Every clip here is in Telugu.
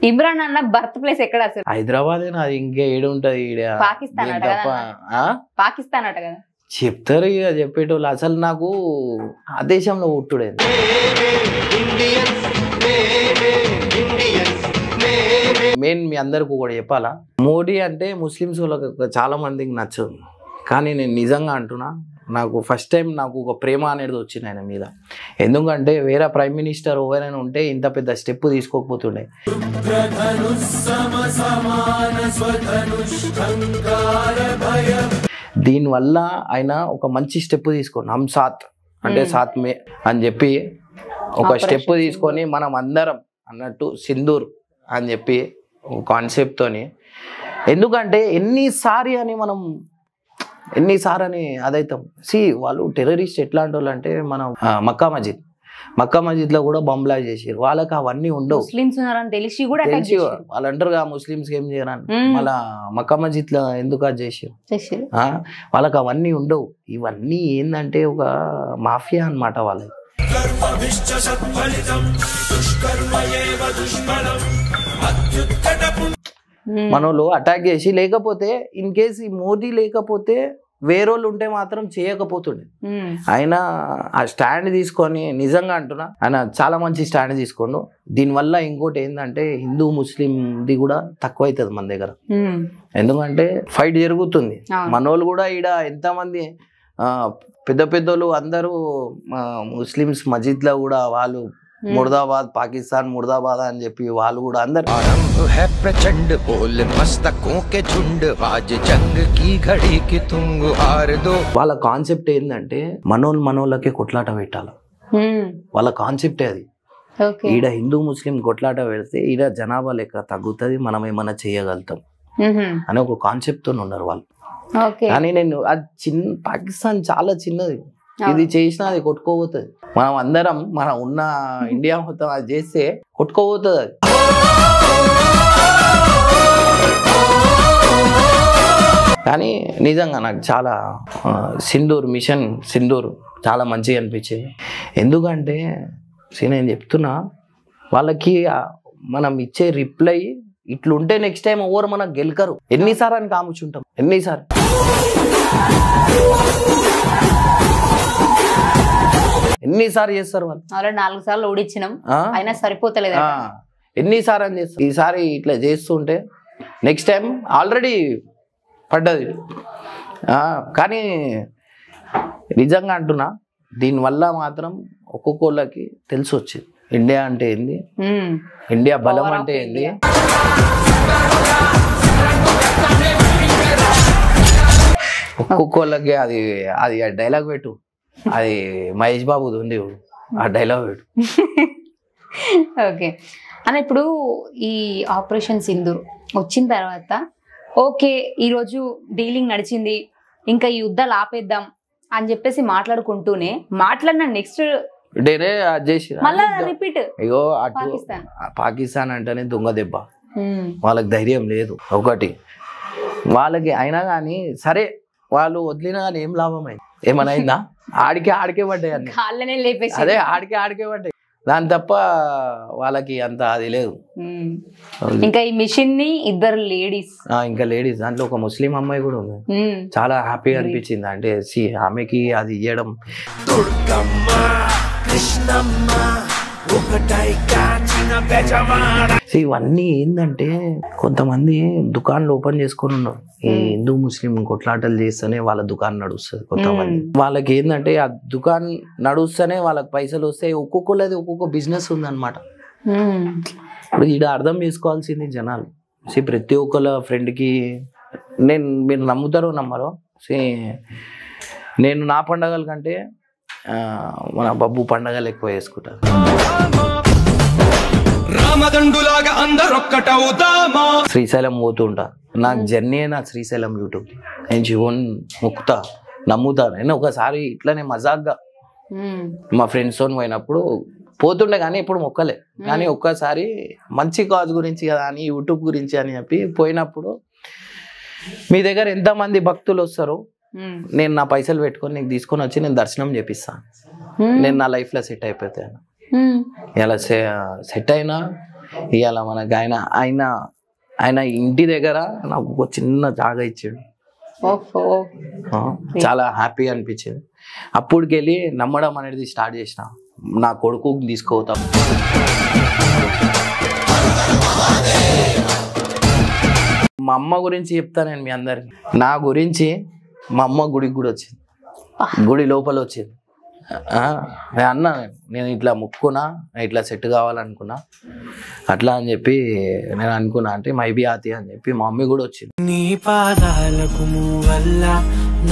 ఇమ్రాన్ అన్న బర్త్ ప్లేస్ ఎక్కడ అసలు? హైదరాబాద్ అది ఇంకా ఏడు ఉంటది పాకిస్తాన్ అట కదా, పాకిస్తాన్ అట కదా చెప్తారు ఇక చెప్పేటోళ్ళు. అసలు నాకు ఆ దేశంలో పుట్టుడే. మెయిన్ మీ అందరికి కూడా చెప్పాలా, మోడీ అంటే ముస్లిమ్స్ వాళ్ళకి చాలా మందికి నచ్చదు. కానీ నేను నిజంగా అంటున్నా, నాకు ఫస్ట్ టైం నాకు ఒక ప్రేమ అనేది వచ్చింది ఆయన మీద. ఎందుకంటే వేరే ప్రైమ్ మినిస్టర్ ఎవరైనా ఉంటే ఇంత పెద్ద స్టెప్ తీసుకోకపోతుండే. దీనివల్ల ఆయన ఒక మంచి స్టెప్ తీసుకుని హమ్ సాత్ అంటే సాత్ మే అని చెప్పి ఒక స్టెప్ తీసుకొని మనం అందరం అన్నట్టు సింధూర్ అని చెప్పి కాన్సెప్ట్తోని. ఎందుకంటే ఎన్నిసారి అని అదైతాం. వాళ్ళు టెర్రరిస్ట్ ఎట్లాంటి వాళ్ళు అంటే మనం మక్కా మస్జిద్లో కూడా బంబ్లా చేసారు. వాళ్ళకి అవన్నీ ఉండవు. తెలిసి వాళ్ళు అంటారు ముస్లిమ్స్ ఏం చేయరని, మళ్ళా మక్కా మస్జిద్లో ఎందుకు అది చేసారు, వాళ్ళకి అవన్నీ ఉండవు. ఇవన్నీ ఏంటంటే ఒక మాఫియా అన్నమాట వాళ్ళకి. మనోళ్ళు అటాక్ చేసి, లేకపోతే ఇన్ కేసు ఈ మోదీ లేకపోతే వేరేళ్ళు ఉంటే మాత్రం చేయకపోతుండే. ఆయన ఆ స్టాండ్ తీసుకొని, నిజంగా అంటున్నా ఆయన చాలా మంచి స్టాండ్ తీసుకోండు. దీనివల్ల ఇంకోటి ఏంటంటే హిందూ ముస్లింది కూడా తక్కువ అవుతుంది మన దగ్గర. ఎందుకంటే ఫైట్ జరుగుతుంది. మనోళ్ళు కూడా ఈడ ఎంతమంది పెద్ద పెద్దోళ్ళు అందరూ ముస్లిమ్స్ మస్జిద్లో కూడా వాళ్ళు मुर्दाबाद पाकिस्तान मुर्दाबाद అని చెప్పి వాళ్ళు కూడా అందరూ आरंभ है प्रचंड बोल मस्तकों के झुंड आज जंग की घड़ी की तुम हार दो. వాళ్ళ కాన్సెప్ట్ ఏందంటే మనోళ్ళకి కొట్లాట పెట్టాలి. వాళ్ళ కాన్సెప్టే అది. ఈడ హిందూ ముస్లిం కొట్లాట పెడితే ఈడ జనాభా లెక్క తగ్గుతుంది, మనం ఏమన్నా చేయగలుగుతాం అని ఒక కాన్సెప్ట్ తో ఉన్నారు వాళ్ళు. కానీ నేను అది పాకిస్తాన్ చాలా చిన్నది, ఇది చేసినా అది కొట్టుకోబోతుంది. మనం అందరం మనం ఉన్న ఇండియా మొత్తం అది చేస్తే కొట్టుకోబోతుంది అది. కానీ నిజంగా నాకు చాలా మిషన్ సింధూర్ చాలా మంచిగా అనిపించింది. ఎందుకంటే నేను చెప్తున్నా, వాళ్ళకి మనం ఇచ్చే రిప్లై ఇట్లుంటే నెక్స్ట్ టైం ఎవరు మనకు గెలకరు. ఎన్నిసార్లు అని కాముచుంటాం, ఎన్నిసార్లు చేస్తారు వాళ్ళు. 4 సార్లు ఓడించినాం, అయినా సరిపోతలేదు. ఎన్నిసార్లు అని చేస్తారు. ఈసారి ఇట్లా చేస్తుంటే నెక్స్ట్ టైం ఆల్రెడీ పడ్డది. కానీ నిజంగా అంటున్నా, దీనివల్ల మాత్రం ఒక్కొక్కళ్ళకి తెలిసి వచ్చింది ఇండియా అంటే ఏంది, ఇండియా బలం అంటే ఏంది. ఒక్కొక్కళ్ళకి అది అది డైలాగ్ పెట్టు, అది మహేష్ బాబుది ఉంది, ఆ డైలాగ్ పెట్టు. ఓకే అన్న, ఇప్పుడు ఈ ఆపరేషన్ సింధూర్ వచ్చిన తర్వాత ఓకే ఈరోజు డీలింగ్ నడిచింది, ఇంకా ఈ యుద్ధాలు ఆపేద్దాం అని చెప్పేసి మాట్లాడుకుంటూనే మాట్లాడిన నెక్స్ట్ డేనే చేసి రిపీట్. అయ్యో అటు పాకిస్తాన్ అంటేనే దొంగ దెబ్బ, వాళ్ళకి ధైర్యం లేదు ఒకటి. వాళ్ళకి అయినా కానీ సరే వాళ్ళు వదిలినా కానీ ఏం లాభమైంది, ఏమనైందా? ఆడికే పడ్డాయి అన్ని, అదే ఆడికే పడ్డాయి. దాని తప్ప వాళ్ళకి అంత అది లేదు. ఇంకా ఈ మిషన్ ని ఇద్దరు లేడీస్, ఇంకా లేడీస్, దాంట్లో ఒక ముస్లిం అమ్మాయి కూడా ఉంది. చాలా హ్యాపీగా అనిపించింది. అంటే ఆమెకి అది ఇవ్వడం. ఇవన్నీ ఏంటంటే కొంతమంది దుకాణాలు ఓపెన్ చేసుకొని ఉన్నారు. ఈ హిందూ ముస్లిం కొట్లాటలు చేస్తేనే వాళ్ళ దుకాణం నడుస్తుంది. కొంతమంది వాళ్ళకి ఏంటంటే ఆ దుకాణం నడుస్తేనే వాళ్ళకి పైసలు వస్తాయి. ఒక్కొక్కళ్ళది ఒక్కొక్క బిజినెస్ ఉందన్నమాట. ఇప్పుడు ఈడ అర్థం చేసుకోవాల్సింది జనాలు. ప్రతి ఒక్కళ్ళ ఫ్రెండ్కి మీరు నమ్ముతారో నమ్మరో, నేను నా పండగల కంటే మన బబ్బు పండగలు ఎక్కువ చేసుకుంటాను. శ్రీశైలం పోతుంటా, నాకు జర్నీ నా శ్రీశైలం యూట్యూబ్. నేను శివుని మొక్కుతా, నమ్ముతా. నేను ఒకసారి ఇట్లనే మజాక్గా మా ఫ్రెండ్స్తో పోయినప్పుడు పోతుండే, కానీ ఎప్పుడు మొక్కలే. కానీ ఒక్కసారి మంచి కాజ్ గురించి కదా అని, యూట్యూబ్ గురించి అని చెప్పి పోయినప్పుడు, మీ దగ్గర ఎంతమంది భక్తులు వస్తారు, నేను నా పైసలు పెట్టుకొని నీకు తీసుకొని వచ్చి నేను దర్శనం చేపిస్తాను, నేను నా లైఫ్లో సెట్ అయిపోతాను. ఇలా సెట్ అయినా ఇవాళ మనకి ఆయన ఇంటి దగ్గర నాకు ఒక చిన్న జాగా ఇచ్చాడు. చాలా హ్యాపీ అనిపించింది. అప్పటికెళ్ళి నమ్మడం అనేది స్టార్ట్ చేసిన. నా కొడుకు తీసుకోతాం. మా అమ్మ గురించి చెప్తాను నేను మీ అందరికి. నా గురించి మా అమ్మ గుడికి కూడా వచ్చింది, గుడి లోపల వచ్చింది. నేను అన్నా, నేను ఇట్లా ముక్కున్నా, ఇట్లా సెట్ కావాలనుకున్నా, అట్లా అని చెప్పి నేను అనుకున్నా. అంటే మైబీ ఆతి అని చెప్పి మా మమ్మీ కూడా వచ్చింది. నీ పాదాలకు వల్ల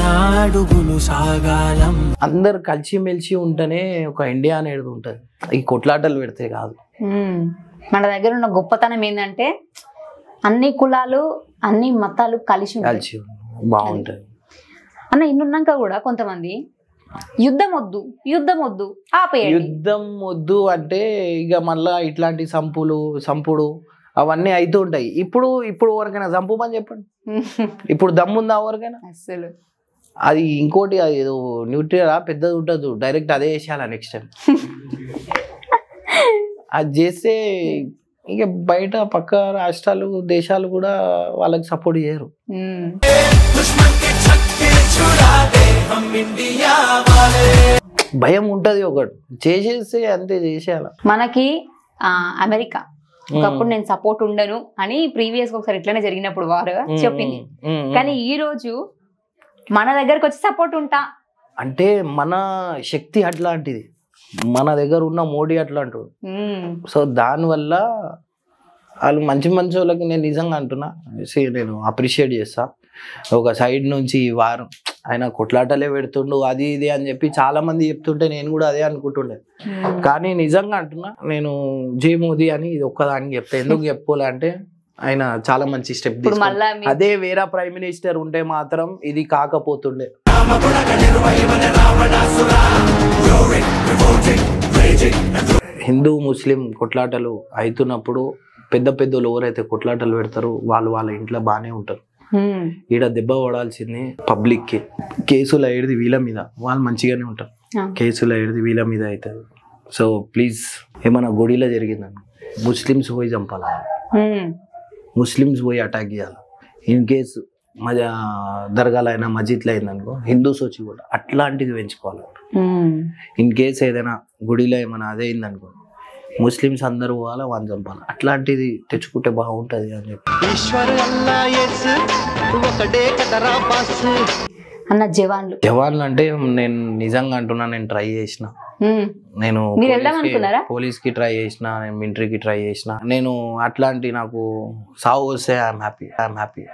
నాడుగులు సాగాలం. అందరు కలిసిమెలిసి ఉంటేనే ఒక ఇండియా అనేది ఉంటుంది. ఈ కొట్లాటలు పెడితే కాదు. మన దగ్గర ఉన్న గొప్పతనం ఏంటంటే అన్ని కులాలు అన్ని మతాలు కలిసి బాగుంటది అన్న. ఇన్నున్నాక కూడా కొంతమంది యుద్ధం వద్దు ఆపేయండి. యుద్ధం వద్దు అంటే ఇక మళ్ళా ఇట్లాంటి సంపుడు అవన్నీ అవుతూ ఉంటాయి. ఇప్పుడు ఎవరికైనా చంపుమని చెప్పండి, ఇప్పుడు దమ్ముందా ఎవరికైనా? అసలు అది ఇంకోటి, అది ఏదో న్యూట్రియల్ పెద్దది ఉంటుంది, డైరెక్ట్ అదే చేసేయాలి నెక్స్ట్ టైం. అది చేస్తే ఇక బయట పక్క రాష్ట్రాలు దేశాలు కూడా వాళ్ళకి సపోర్ట్ చేయరు. భయం ఉంటది, ఒకటి చేసేస్తే అంతే చేసేయాలి. మనకి అమెరికా ఒకప్పుడు నేను సపోర్ట్ ఉండను అని ప్రీవియస్ ఒకసారి ఇట్లానే జరిగినప్పుడు వారు చెప్పింది. కానీ ఈ రోజు మన దగ్గరకు వచ్చి సపోర్ట్ ఉంటా అంటే మన శక్తి అట్లాంటిది, మన దగ్గర ఉన్న మోడీ అట్లాంటిది. సో దానివల్ల వాళ్ళు మంచి వాళ్ళకి నేను నిజంగా అంటున్నా, నేను అప్రిషియేట్ చేస్తా. ఒక సైడ్ నుంచి వారం ఆయన కొట్లాటలే పెడుతుండు అది ఇది అని చెప్పి చాలా మంది చెప్తుంటే నేను కూడా అదే అనుకుంటుండే. కానీ నిజంగా అంటున్నా, నేను జై మోదీ అని ఇది ఒక్కదానికి చెప్తా. ఎందుకు చెప్పుకోలే అంటే ఆయన చాలా మంచి స్టెప్ తీసుకున్నాడు. అదే వేరే ప్రైమ్ మినిస్టర్ ఉంటే మాత్రం ఇది కాకపోతుండే. హిందూ ముస్లిం కొట్లాటలు అవుతున్నప్పుడు పెద్దోళ్ళు ఎవరైతే కొట్లాటలు పెడతారో వాళ్ళ ఇంట్లో బాగానే ఉంటారు. ఈడ దెబ్బ పడాల్సింది పబ్లిక్ కి. కేసులు అయ్యేది వీళ్ళ మీద, వాళ్ళు మంచిగానే ఉంటారు. కేసులు అయ్యేది వీళ్ళ మీద అవుతుంది. సో ప్లీజ్, ఏమైనా గుడిలో జరిగిందని ముస్లిమ్స్ పోయి చంపాలి, ముస్లిమ్స్ పోయి అటాక్ చేయాలి. ఇన్ కేసు దర్గాలో అయినా మస్జిద్లో అయిందనుకో హిందూస్ వచ్చి కూడా అట్లాంటిది పెంచుకోవాలి. ఇన్ కేసు ఏదైనా గుడిలో ఏమైనా అదే అయిందనుకో ముస్లిమ్స్ అందరూ పోవాలా, వాళ్ళు చంపాలి. అట్లాంటిది తెచ్చుకుంటే బాగుంటది అని చెప్పి. అన్న జవాన్లు అంటే నేను నిజంగా అంటున్నా, నేను ట్రై చేసిన. నేను పోలీస్ కి ట్రై చేసిన, నేను మిలిటరీకి ట్రై చేసిన. నేను అట్లాంటి నాకు సావు వస్తే ఐఎమ్ హ్యాపీ.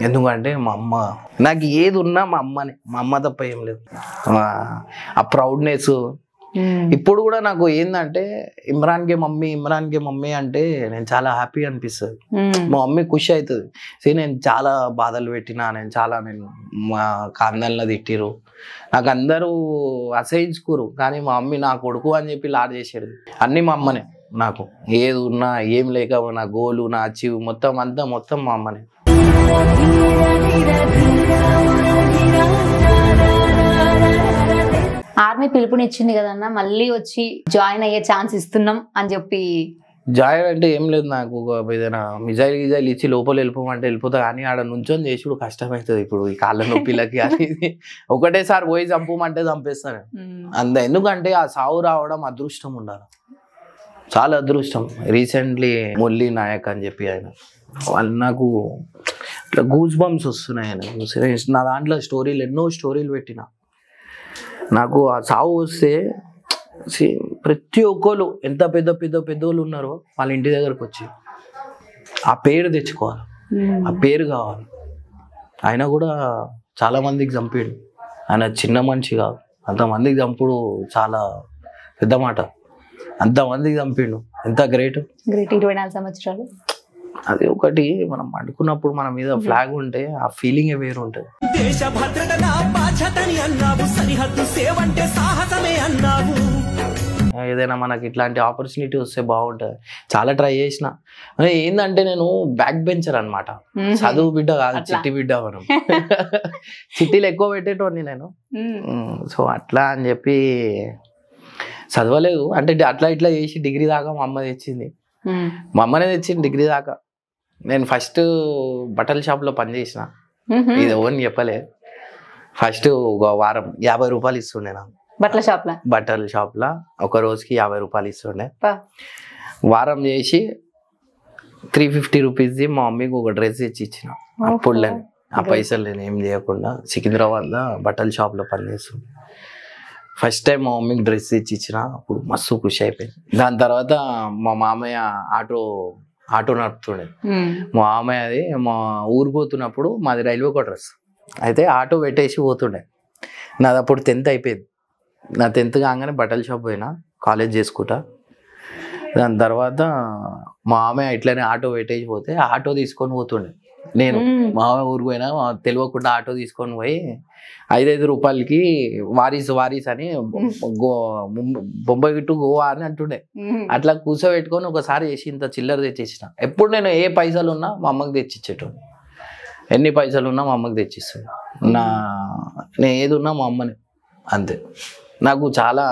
ఎందుకంటే మా అమ్మ నాకు ఏది ఉన్నా మా అమ్మ తప్ప ఏం లేదు. ఆ ప్రౌడ్నెస్ ఇప్పుడు కూడా నాకు ఏందంటే ఇమ్రాన్ కే మమ్మీ అంటే నేను చాలా హ్యాపీ అనిపిస్తుంది. మా మమ్మీ ఖుషి అవుతుంది. నేను చాలా బాధలు పెట్టినా, నేను మా కాందల్లో తిట్టిరు, నాకు అందరూ అసహించుకోరు. కానీ మా మమ్మీ నా కొడుకు అని చెప్పి లాడ్ చేసేది. అన్ని మా అమ్మనే. నాకు ఏది ఉన్నా ఏం లేక నా గోలు నా అచీవ్ మొత్తం మా అమ్మనే. ఆర్మీ పిలుపునిచ్చింది కదన్నా, మళ్ళీ వచ్చి జాయిన్ అయ్యే ఛాన్స్ ఇస్తున్నాం అని చెప్పి. జాయిన్ అంటే ఏం లేదు, నాకు ఏదైనా మిజైల్ ఇచ్చి లోపల వెళ్ళిపోమంటే వెళ్ళిపోతా. కానీ ఆడ నుంచొని చేసుడు కష్టమవుతుంది. ఇప్పుడు ఈ కాళ్ళ నొప్పిలకి అది ఒకటేసారి పోయి చంపమంటే చంపేస్తాను ఎందుకంటే ఆ సావు రావడం అదృష్టం ఉండాలి, చాలా అదృష్టం. రీసెంట్లీ మురళీ నాయక్ అని చెప్పి వాళ్ళు నాకు ఇట్లా గూస్ బంప్స్ వస్తున్నాయి. నా దాంట్లో ఎన్నో స్టోరీలు పెట్టిన. నాకు ఆ సావు వస్తే ప్రతి ఒక్కరు ఎంత పెద్దోళ్ళు ఉన్నారో వాళ్ళ ఇంటి దగ్గరకు వచ్చి ఆ పేరు తెచ్చుకోవాలి, ఆ పేరు కావాలి. ఆయన కూడా చాలా మందికి చంపాడు. ఆయన చిన్న మనిషి కాదు, అంతమందికి చంపుడు చాలా పెద్ద మాట. అంతమందికి చంపిండు, ఎంత గ్రేట్. 24 సంవత్సరాలు. అది ఒకటి, మనం అనుకున్నప్పుడు మన మీద ఫ్లాగ్ ఉంటే ఆ ఫీలింగ్ వేరు ఉంటుంది. దేశ భద్రత నా బాధ్యతని అన్నావు, సరిహద్దు సేవంటే సాహసమే అన్నావు. ఏదైనా మనకి ఇట్లాంటి ఆపర్చునిటీ వస్తే బాగుంటుంది. చాలా ట్రై చేసిన. ఏంటంటే నేను బ్యాక్ బెంచర్ అనమాట, చదువు బిడ్డ కాదు, చిట్టి బిడ్డ. మనం చిట్టీలు ఎక్కువ పెట్టేటోని నేను. సో అట్లా అని చెప్పి చదవలేదు. అంటే అట్లా ఇట్లా చేసి డిగ్రీ దాకా మా అమ్మ తెచ్చింది. మా అమ్మనే తెచ్చింది డిగ్రీ దాకా. నేను ఫస్ట్ బట్టల షాప్లో పనిచేసిన, ఇది ఓన్ చెప్పలే. ఫస్ట్ ఒక వారం 50 రూపాయలు ఇస్తుండే నాకు బట్టల షాప్లో. ఒక రోజుకి 50 రూపాయలు ఇస్తుండే. వారం చేసి 350 రూపీస్ది మా మమ్మీకి ఒక డ్రెస్ తెచ్చి ఇచ్చిన. అప్పుడు నేను ఆ పైసలు నేను ఏం చేయకుండా సికింద్రాబాద్లో బట్టల షాప్లో పనిచేస్తుండే. ఫస్ట్ టైం మా మమ్మీకి డ్రెస్ తెచ్చి ఇచ్చిన. అప్పుడు మస్తు ఖుషి అయిపోయింది. దాని తర్వాత మా మామయ్య ఆటో నడుపుతుండే. మా మామయ్య అది మా ఊరు పోతున్నప్పుడు, మాది రైల్వే క్వార్టర్స్ అయితే, ఆటో పెట్టేసి పోతుండే. నాది అప్పుడు 10th అయిపోయింది. నా 10th కాగానే బట్టల షాప్ పోయినా, కాలేజ్ చేసుకుంటా. దాని తర్వాత మా మామయ్య ఇట్లనే ఆటో పెట్టేసి పోతే ఆటో తీసుకొని పోతుండే. నేను మా మామయ్య ఊరికి పోయినా తెలియకుండా ఆటో తీసుకొని పోయి 5 రూపాయలకి వారీస్ అని బొంబాయి టు గోవా అని అంటుండే. అట్లా కూర్చోబెట్టుకొని ఒకసారి చేసి ఇంత చిల్లర తెచ్చిచ్చిన. ఎప్పుడు నేను ఏ పైసలు ఉన్నా మా అమ్మకి తెచ్చిచ్చేటోడు. ఎన్ని పైసలు ఉన్నా మా అమ్మకి తెచ్చిస్తాను. నేను ఏది ఉన్నా మా అమ్మని, అంతే. నాకు చాలా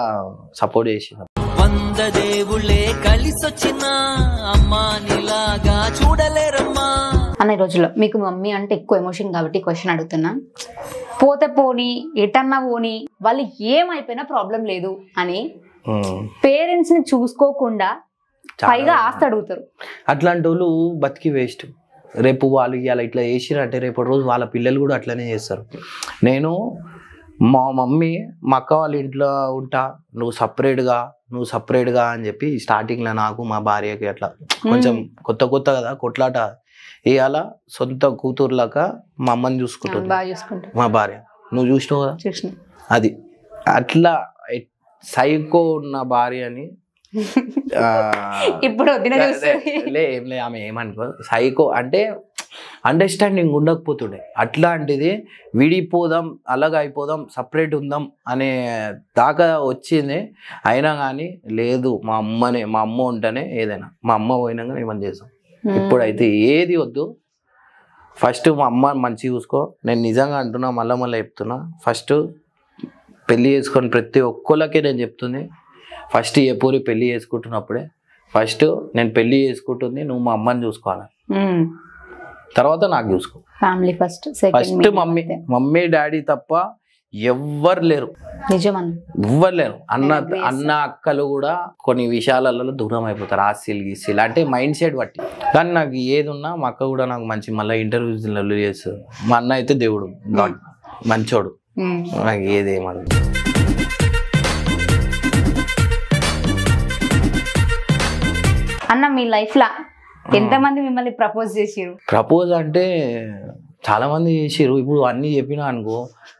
సపోర్ట్ చేసిన. 100 దేవుళ్ళే కలిసొచ్చిన అమ్మా నీలాగా చూడలేరమ్మా అన్న. ఈ రోజుల్లో మీకు మమ్మీ అంటే ఎక్కువ ఎమోషన్ కాబట్టి క్వశ్చన్ అడుగుతున్నా. పోతే పోని, ఎటన్నా పోని, వాళ్ళు ఏమైపోయినా ప్రాబ్లం లేదు అని పేరెంట్స్ ని చూసుకోకుండా పైగా ఆస్తి అడుగుతారు. అట్లాంటి వాళ్ళు బతికి వేస్ట్. రేపు వాళ్ళు ఇలా ఇట్లా చేసిరంటే రేపటి రోజు వాళ్ళ పిల్లలు కూడా అట్లనే చేస్తారు. నేను మా మమ్మీ మా అక్క వాళ్ళ ఇంట్లో ఉంటా, నువ్వు సపరేట్గా అని చెప్పి స్టార్టింగ్లో నాకు మా భార్యకి అట్లా కొంచెం కొత్త కదా కొట్లాట. ఇవాళ సొంత కూతురులాక మా అమ్మని చూసుకుంటుంది మా భార్య. నువ్వు చూసినావు కదా, అది అట్లా సైకో ఉన్న భార్యని ఇప్పుడు ఏం లే, ఆమె ఏమనుకో సైకో అంటే అండర్స్టాండింగ్ ఉండకపోతుండే. అట్లాంటిది విడిపోదాం, అలాగ అయిపోదాం, సపరేట్ ఉందాం అనే దాకా వచ్చింది. అయినా కానీ లేదు, మా అమ్మ ఉంటేనే ఏదైనా, మా అమ్మ పోయినాక ఏమని చేస్తాం. ఇప్పుడైతే ఏది వద్దు, ఫస్ట్ మా అమ్మ మంచిగా చూసుకో. నేను నిజంగా అంటున్నా, మళ్ళీ చెప్తున్నా. ఫస్ట్ పెళ్ళి చేసుకొని ప్రతి ఒక్కళ్ళకే నేను చెప్తుంది, ఫస్ట్ ఏ పూరి పెళ్ళి చేసుకుంటున్నప్పుడే ఫస్ట్ నేను పెళ్ళి చేసుకుంటుంది నువ్వు మా అమ్మని చూసుకోవాలి, తర్వాత నాకు చూసుకో. ఫ్యామిలీ ఫస్ట్ మమ్మీ డాడీ తప్ప ఎవ్వరు లేరు, ఎవ్వరు లేరు. అన్న అక్కలు కూడా కొన్ని విషయాలలో దూరం అయిపోతారు, ఆస్తిలు అంటే మైండ్ సెట్ బట్టి. కానీ నాకు ఏది ఉన్నా మా అక్క కూడా నాకు మంచి మళ్ళీ ఇంటర్వ్యూస్ చేస్తుంది. మా అన్న అయితే దేవుడు, గాడ్, మంచోడు. నాకు ఏదేమదు. అన్న మీ లైఫ్ లా ఎంతమంది మిమ్మల్ని ప్రపోజ్ చేసిరు? ప్రపోజ్ అంటే చాలా మంది చేసిరు. ఇప్పుడు అన్ని చెప్పినా అనుకో,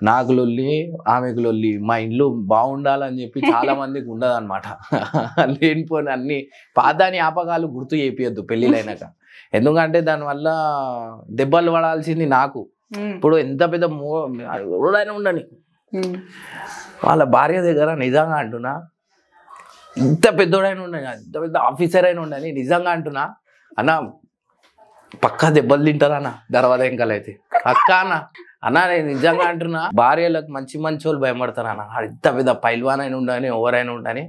నాకు లొల్లి, ఆమెకు లొల్లి, మా ఇల్లు బాగుండాలని చెప్పి చాలా మందికి ఉండదు అనమాట. లేనిపోని అన్ని పాత జ్ఞాపకాలు గుర్తు చేపియద్దు పెళ్ళిళ్ళైనాక. ఎందుకంటే దానివల్ల దెబ్బలు పడాల్సింది నాకు. ఇప్పుడు ఎంత పెద్ద ఎవడైనా ఉండని వాళ్ళ భార్య దగ్గర నిజంగా అంటున్నా, ఇంత పెద్దోడైనా ఉండని, ఇంత పెద్ద ఆఫీసర్ అయినా ఉండని, నిజంగా అంటున్నా అన్న పక్కా దెబ్బలు తింటారా అన్న దర్వాజా ఇంకలైతే పక్క అన్న నేను నిజంగా అంటున్నా. భార్యలకు మంచి వాళ్ళు భయపడతారు అన్న. ఇంత పెద్ద పైల్వాన్ అయినా ఉండని, ఎవరైనా ఉండని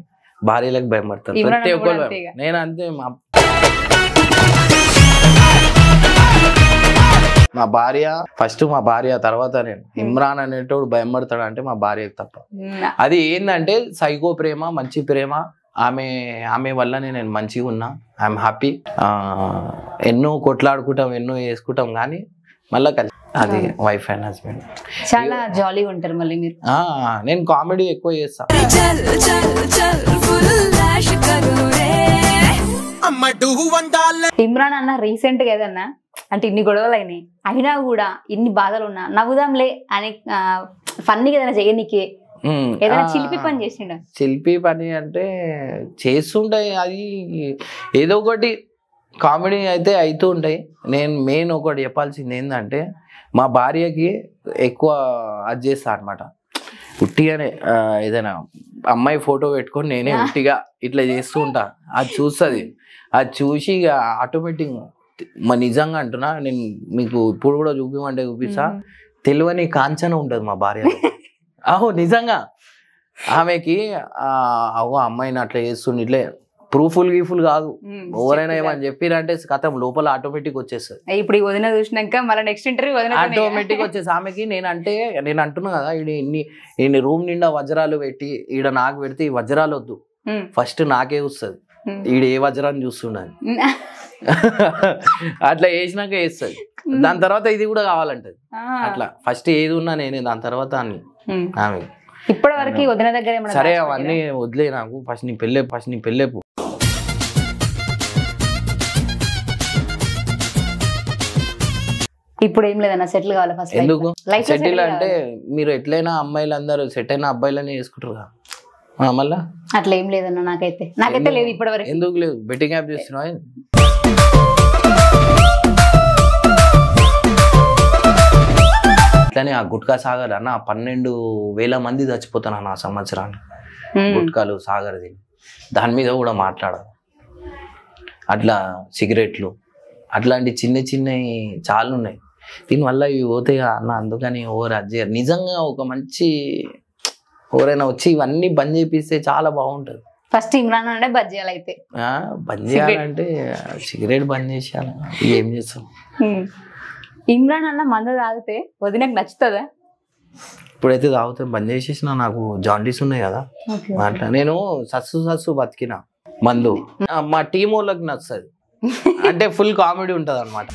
భార్యలకు భయపడతారు ప్రతి ఒక్కరు. నేను అంతే, మా భార్య ఫస్ట్, మా భార్య తర్వాత నేను. ఇమ్రాన్ అనేటోడు భయపడతాడు అంటే మా భార్యకు తప్ప. అది ఏంటంటే సైకో ప్రేమ, మంచి ప్రేమ. ఆమె వల్లనే నేను మంచిగా ఉన్నా, ఐఎమ్ హ్యాపీ. ఎన్నో కొట్లాడుకుంటాం, ఎన్నో వేసుకుంటాం, కానీ మళ్ళీ కలిసి అది వైఫ్ అండ్ హస్బెండ్. చాలా జాలీగా ఉంటారు మళ్ళీ మీరు. నేను కామెడీ ఎక్కువ చేస్తా. ఇమ్రాన్ అన్న రీసెంట్ గా ఏదన్నా అంటే ఇన్ని గొడవలు అయినాయి, అయినా కూడా ఇన్ని బాధలు ఉన్నా నవ్వుదాంలే అని ఫన్నీగా ఏదైనా చేయనీకే ఏదైనా చిలిపి పని చేసిండ? చిలిపి పని అంటే చేస్తుంటాయి, అది ఏదో ఒకటి కామెడీ అయితే అవుతూ ఉంటాయి. నేను మెయిన్ ఒకటి చెప్పాల్సింది ఏంటంటే, మా భార్యకి ఎక్కువ అది చేస్తా అనమాట. ఉట్టిగానే ఏదైనా అమ్మాయి ఫోటో పెట్టుకొని నేనే ఉట్టిగా ఇట్లా చేస్తూ ఉంటా. అది చూస్తుంది, అది చూసి ఇక ఆటోమేటిక్ నిజంగా అంటున్నా, నేను మీకు ఇప్పుడు కూడా చూపిమంటే చూపిస్తా, తెలియని కాంచన ఉంటుంది మా భార్య. అహో నిజంగా ఆమెకి అవ్వ అమ్మాయిని అట్లా చేస్తుండే, ఇట్లే ప్రూఫుల్ గీఫుల్ కాదు, ఎవరైనా ఏమని చెప్పిరంటే కథం లోపల ఆటోమేటిక్ వచ్చేస్తుంది. ఇప్పుడు ఈ వదిన చూసినాక మళ్ళీ నెక్స్ట్ ఇంటర్వ్యూ ఆటోమేటిక్ వచ్చేసి ఆమెకి నేను అంటున్నా కదా, ఇన్ని రూమ్ నిండా వజ్రాలు పెట్టి ఈడ నాకు పెడితే ఈ వజ్రాలు వద్దు, ఫస్ట్ నాకే వస్తుంది, ఈడ ఏ వజ్రాన్ని చూస్తుండని అట్లా వేసినాక వేస్తుంది. దాని తర్వాత ఇది కూడా కావాలంటది. అట్లా ఫస్ట్ ఏది ఉన్నా నేనే, దాని తర్వాత అన్ని ఆమె. ఇప్పటి వరకు వదిన దగ్గర సరే అవన్నీ వదిలే, నాకు ఫస్ట్ నీ పెళ్ళేపు. ఇప్పుడు ఏం లేదన్నా, సెటిల్ కావాలి ఫస్ట్. ఎందుకు సెటిల్ అంటే మీరు ఎట్లయినా అమ్మాయిలు అందరూ సెట్ అయిన అబ్బాయిలనే చేసుకుంటారు కదా, మళ్ళా అట్లా ఏం లేదన్నా. నాకైతే లేదు ఇప్పటి వరకు. ఎందుకు లేదు? బెట్టింగ్ యాప్ చేస్తున్నావా? అట్లనే ఆ గుట్కా సాగర్ అన్న 12,000 మంది చచ్చిపోతాను అన్న సంవత్సరానికి, గుట్కాలు సాగర్ తిని. దాని మీద కూడా మాట్లాడాలి. అట్లా సిగరెట్లు అట్లాంటి చిన్నవి చాలా ఉన్నాయి. దీనివల్ల ఇవి పోతాయి అన్న, అందుకని అది నిజంగా ఒక మంచి ఎవరైనా వచ్చి ఇవన్నీ బంద్ చేపిస్తే చాలా బాగుంటది. ఫస్ట్ ఇమ్రాన్ అంటే బంద్ చేయాలి. అయితే బంద్ చేయాలంటే సిగరెట్ బంద్ చేసేయాలి, ఏం చేస్తాం. ఇమ్రాన్ అన్న మంద తాగితే వదినకు నచ్చుతుందా? ఇప్పుడైతే తాగుతాం, బంద్ చేసేసిన. నాకు జాండీస్ ఉన్నాయి కదా, అట్లా నేను సస్సు బతికిన మందు. మా టీం వాళ్ళకి నచ్చుతుంది, అంటే ఫుల్ కామెడీ ఉంటుంది అనమాట.